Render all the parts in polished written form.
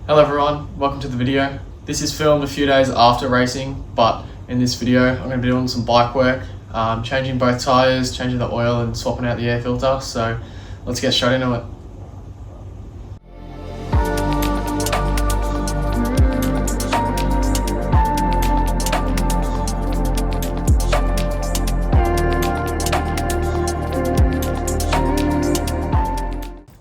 Hello everyone, welcome to the video. This is filmed a few days after racing, but in this video I'm going to be doing some bike work, changing both tyres, changing the oil and swapping out the air filter, so let's get straight into it.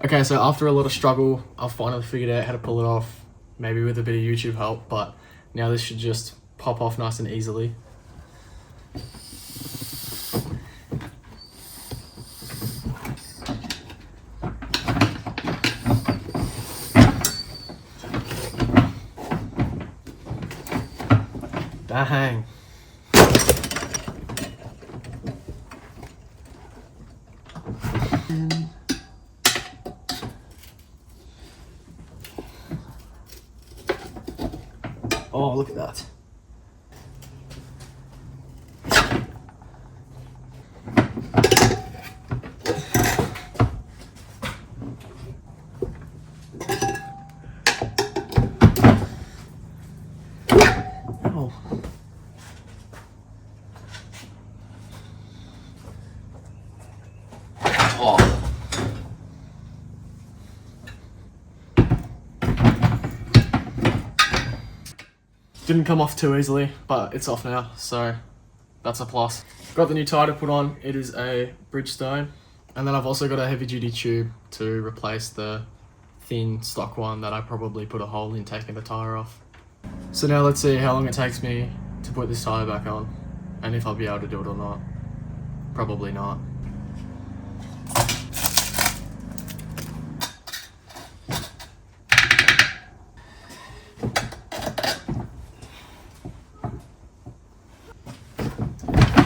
Okay, so after a lot of struggle, I've finally figured out how to pull it off, maybe with a bit of YouTube help, but now this should just pop off nice and easily. Bang! Oh, look at that. Oh. Oh. Didn't come off too easily, but it's off now, so that's a plus. Got the new tyre to put on. It is a Bridgestone, and then I've also got a heavy duty tube to replace the thin stock one that I probably put a hole in taking the tyre off. So now let's see how long it takes me to put this tyre back on, and if I'll be able to do it or not. Probably not.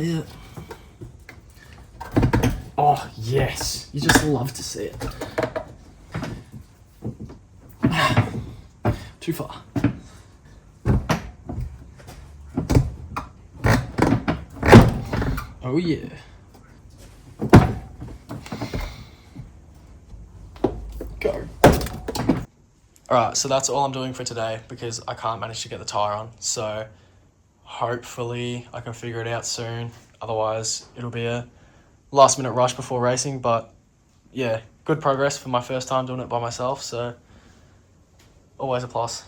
Yeah. Oh, yes. You just love to see it. Too far. Oh, yeah. Go. Alright, so that's all I'm doing for today because I can't manage to get the tyre on. So hopefully I can figure it out soon. Otherwise, it'll be a last minute rush before racing. But yeah, good progress for my first time doing it by myself. So always a plus.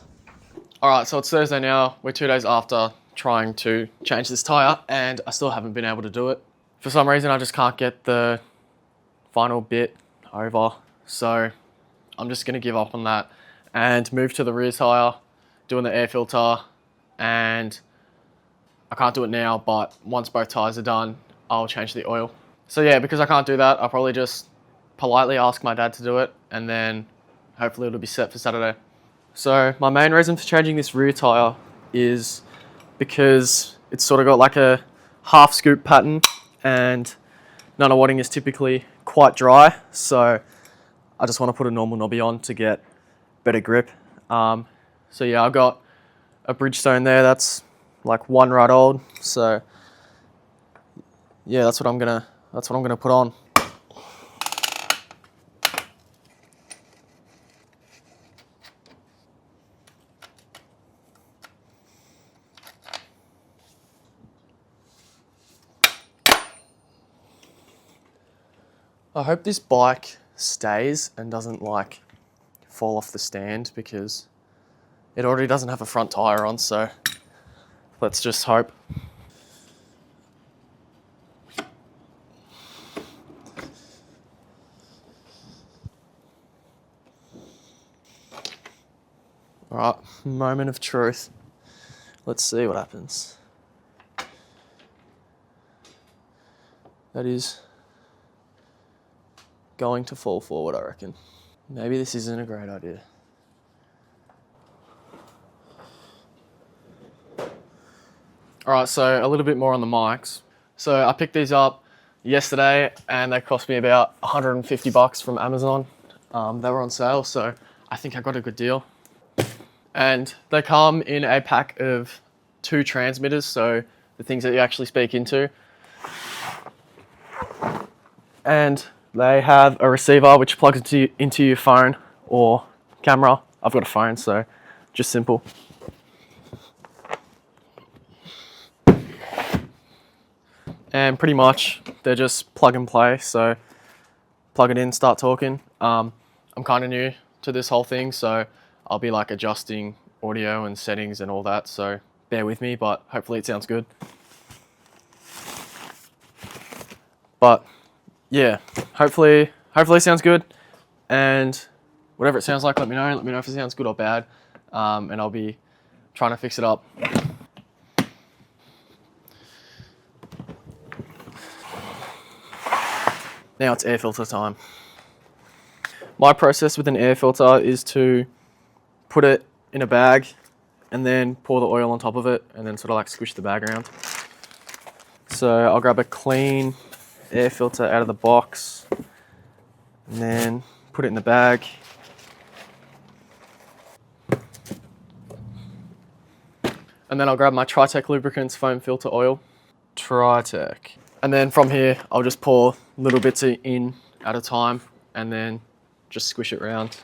Alright, so it's Thursday now. We're 2 days after trying to change this tyre and I still haven't been able to do it. For some reason, I just can't get the final bit over. So I'm just going to give up on that and move to the rear tyre, doing the air filter, and I can't do it now, but once both tyres are done, I'll change the oil. So yeah, because I can't do that, I'll probably just politely ask my dad to do it, and then hopefully it'll be set for Saturday. So my main reason for changing this rear tyre is because it's sort of got like a half scoop pattern, and Nunawading is typically quite dry, so I just want to put a normal knobby on to get better grip. So yeah, I've got a Bridgestone there that's like 1 ride old, so yeah, that's what I'm gonna put on. I hope this bike stays and doesn't like fall off the stand because it already doesn't have a front tyre on, so let's just hope. Alright, moment of truth. Let's see what happens. That is going to fall forward, I reckon. Maybe this isn't a great idea. Alright, so a little bit more on the mics. So I picked these up yesterday and they cost me about 150 bucks from Amazon. They were on sale, so I think I got a good deal. And they come in a pack of 2 transmitters, so the things that you actually speak into. And they have a receiver which plugs into your phone or camera. I've got a phone, so just simple. And pretty much they're just plug and play, so plug it in, start talking. I'm kind of new to this whole thing, so I'll be like adjusting audio and settings and all that, so bear with me, but hopefully it sounds good. But yeah, hopefully it sounds good, and whatever it sounds like, let me know if it sounds good or bad, and I'll be trying to fix it up. Now it's air filter time. My process with an air filter is to put it in a bag and then pour the oil on top of it and then sort of like squish the bag around. So I'll grab a clean air filter out of the box and then put it in the bag. And then I'll grab my Tritech Lubricants foam filter oil. Tritech. And then from here, I'll just pour little bits in at a time and then just squish it around.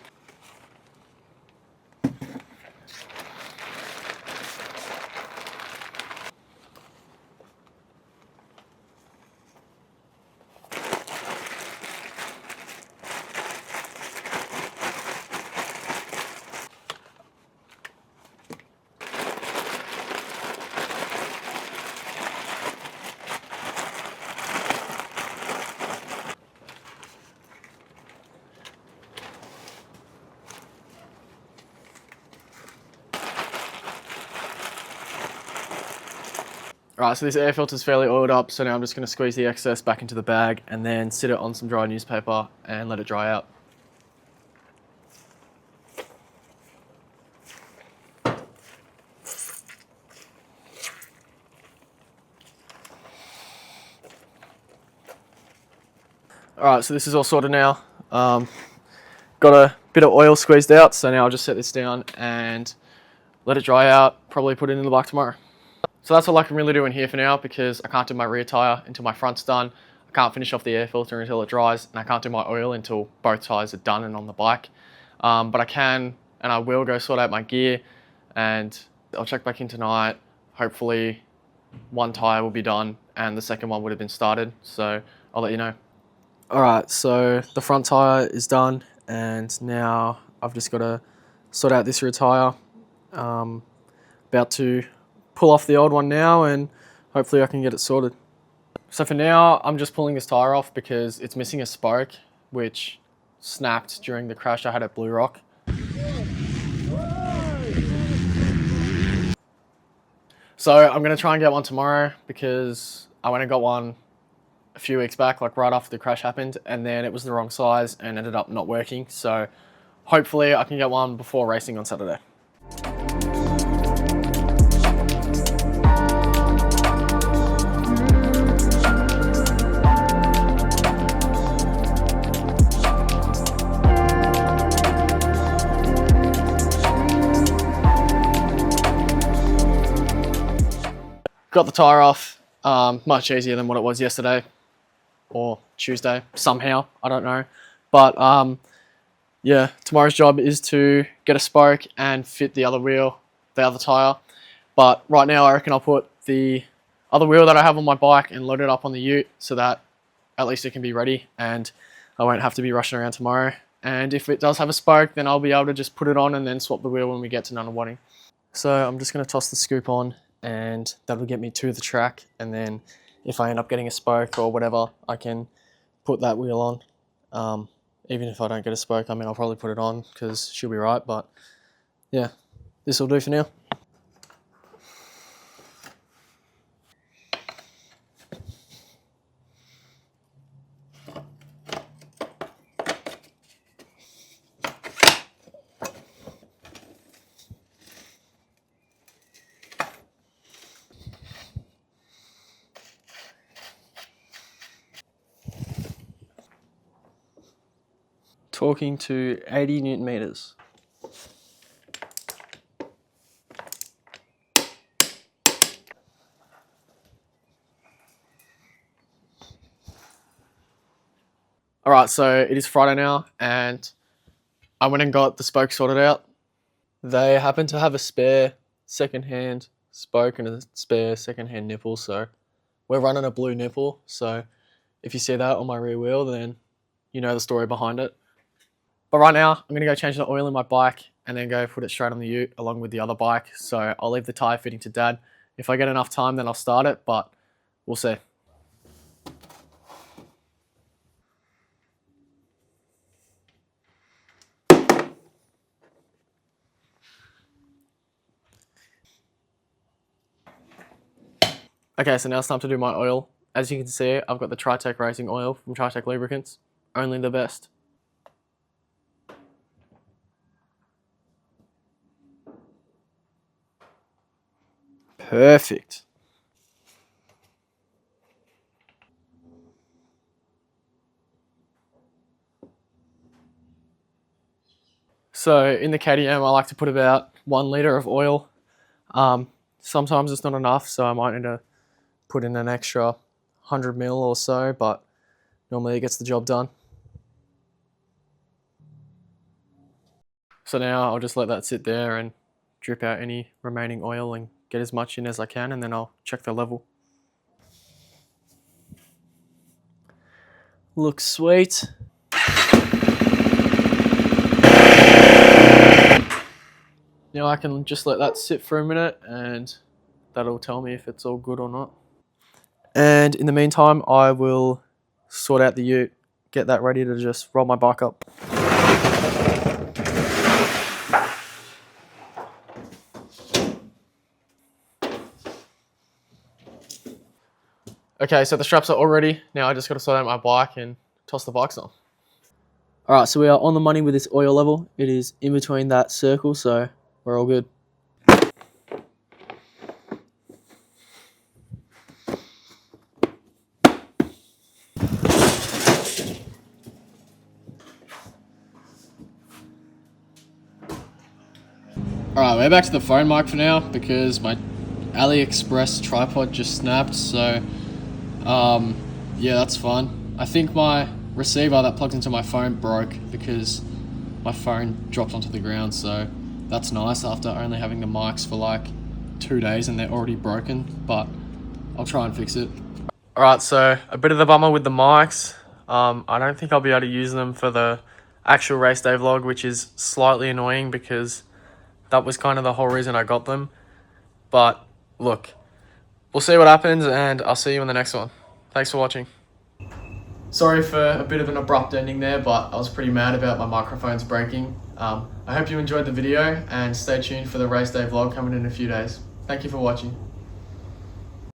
Alright, so this air filter is fairly oiled up, so now I'm just going to squeeze the excess back into the bag and then sit it on some dry newspaper and let it dry out. Alright, so this is all sorted now. Got a bit of oil squeezed out, so now I'll just set this down and let it dry out, probably put it in the bike tomorrow. So that's all I can really do in here for now because I can't do my rear tyre until my front's done. I can't finish off the air filter until it dries, and I can't do my oil until both tyres are done and on the bike. But I can and I will go sort out my gear, and I'll check back in tonight. Hopefully one tyre will be done and the second one would have been started, so I'll let you know. Alright, so the front tyre is done and now I've just got to sort out this rear tyre. About to pull off the old one now and hopefully I can get it sorted. So for now, I'm just pulling this tyre off because it's missing a spoke, which snapped during the crash I had at Blue Rock. So I'm going to try and get one tomorrow because I went and got one a few weeks back, like right after the crash happened, and then it was the wrong size and ended up not working. So hopefully I can get one before racing on Saturday. Got the tyre off, much easier than what it was yesterday or Tuesday, somehow, I don't know. But yeah, tomorrow's job is to get a spoke and fit the other wheel, the other tyre. But right now I reckon I'll put the other wheel that I have on my bike and load it up on the ute so that at least it can be ready and I won't have to be rushing around tomorrow. And if it does have a spoke, then I'll be able to just put it on and then swap the wheel when we get to Nunawading. So I'm just going to toss the scoop on and that'll get me to the track, and then if I end up getting a spoke or whatever, I can put that wheel on. Even if I don't get a spoke, I mean, I'll probably put it on because she'll be right, but yeah, this will do for now. Talking to 80 Newton meters. Alright, so it is Friday now and I went and got the spoke sorted out. They happen to have a spare second-hand spoke and a spare second-hand nipple, so we're running a blue nipple, so if you see that on my rear wheel, then you know the story behind it. But right now, I'm going to go change the oil in my bike and then go put it straight on the ute along with the other bike, so I'll leave the tyre fitting to Dad. If I get enough time, then I'll start it, but we'll see. Okay, so now it's time to do my oil. As you can see, I've got the Tritec Racing oil from Tritec Lubricants. Only the best. Perfect. So in the KTM, I like to put about 1 litre of oil. Sometimes it's not enough, so I might need to put in an extra 100 ml or so, but normally it gets the job done. So now I'll just let that sit there and drip out any remaining oil and get as much in as I can, and then I'll check the level. Looks sweet. Now I can just let that sit for a minute and that'll tell me if it's all good or not. And in the meantime, I will sort out the ute, get that ready to just roll my bike up. Okay, so the straps are all ready. Now I just got to sort out my bike and toss the bikes on. All right, so we are on the money with this oil level. It is in between that circle, so we're all good. Alright, we're back to the phone mic for now because my AliExpress tripod just snapped, so yeah, that's fun. I think my receiver that plugs into my phone broke because my phone dropped onto the ground, so that's nice after only having the mics for like 2 days and they're already broken, but I'll try and fix it. Alright, so a bit of the bummer with the mics. I don't think I'll be able to use them for the actual race day vlog, which is slightly annoying because that was kind of the whole reason I got them. But look, we'll see what happens and I'll see you in the next one. Thanks for watching. Sorry for a bit of an abrupt ending there, but I was pretty mad about my microphones breaking. I hope you enjoyed the video and stay tuned for the race day vlog coming in a few days. Thank you for watching.